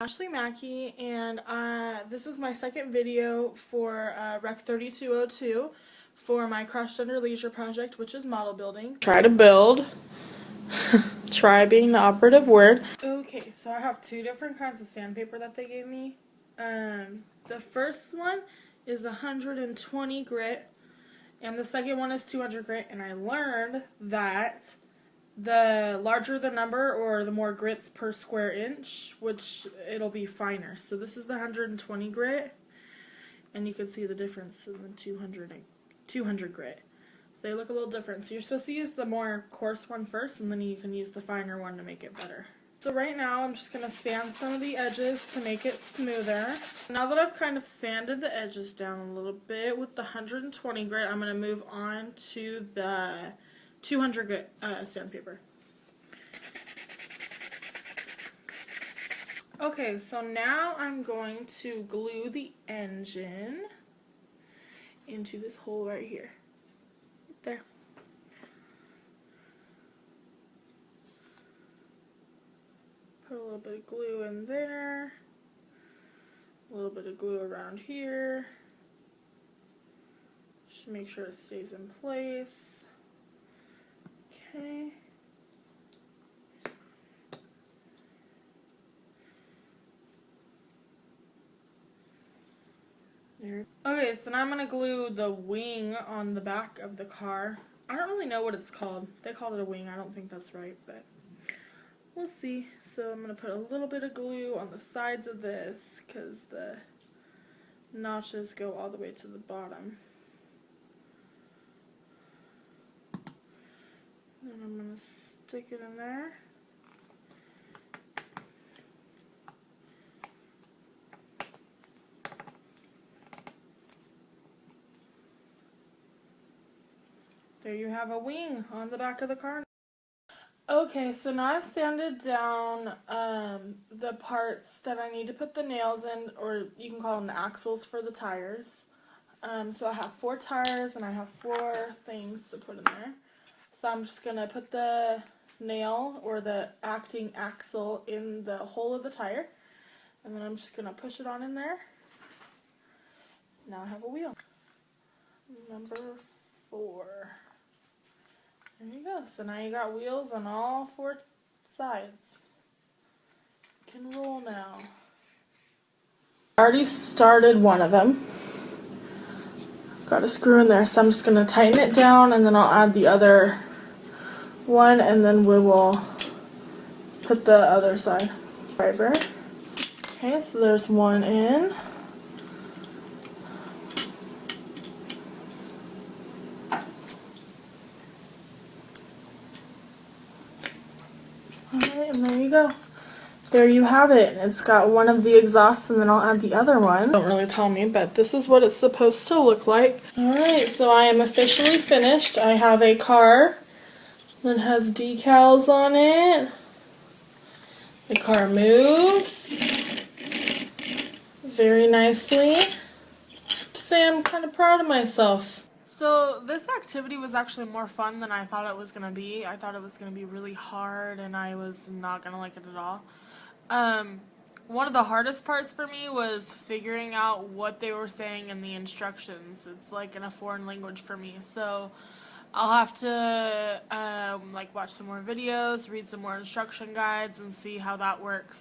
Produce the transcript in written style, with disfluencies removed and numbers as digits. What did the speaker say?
Ashley Mackey, and this is my second video for Rec 3202 for my Cross Gender Leisure project, which is model building. Try to build. Try being the operative word. Okay, so I have two different kinds of sandpaper that they gave me. The first one is 120 grit, and the second one is 200 grit, and I learned that the larger the number or the more grits per square inch, which it'll be finer. So this is the 120 grit, and you can see the difference in the 200 grit. So they look a little different. So you're supposed to use the more coarse one first, and then you can use the finer one to make it better. So right now I'm just going to sand some of the edges to make it smoother. Now that I've kind of sanded the edges down a little bit with the 120 grit, I'm going to move on to the 200 grit sandpaper. Okay, so now I'm going to glue the engine into this hole right here. Right there. Put a little bit of glue in there. A little bit of glue around here. Just make sure it stays in place. Okay. There. Okay, so now I'm going to glue the wing on the back of the car. I don't really know what it's called. They called it a wing. I don't think that's right, but we'll see. So I'm going to put a little bit of glue on the sides of this because the notches go all the way to the bottom. Then I'm going to stick it in there. There you have a wing on the back of the car. Okay, so now I've sanded down the parts that I need to put the nails in, or you can call them the axles for the tires. So I have 4 tires and I have 4 things to put in there. So I'm just going to put the nail or the acting axle in the hole of the tire. And then I'm just going to push it on in there. Now I have a wheel. Number 4. There you go. So now you got wheels on all 4 sides. You can roll now. I already started one of them. Got a screw in there, so I'm just going to tighten it down and then I'll add the other one, and then we will put the other side. Fiber. Okay, so there's one in. Alright, and there you go. There you have it. It's got one of the exhausts, and then I'll add the other one. Don't really tell me, but this is what it's supposed to look like. Alright, so I am officially finished. I have a car that has decals on it. The car moves very nicely. I have to say I'm kind of proud of myself. So this activity was actually more fun than I thought it was going to be. I thought it was going to be really hard and I was not going to like it at all. One of the hardest parts for me was figuring out what they were saying in the instructions. It's like in a foreign language for me. So I'll have to like watch some more videos, read some more instruction guides, and see how that works.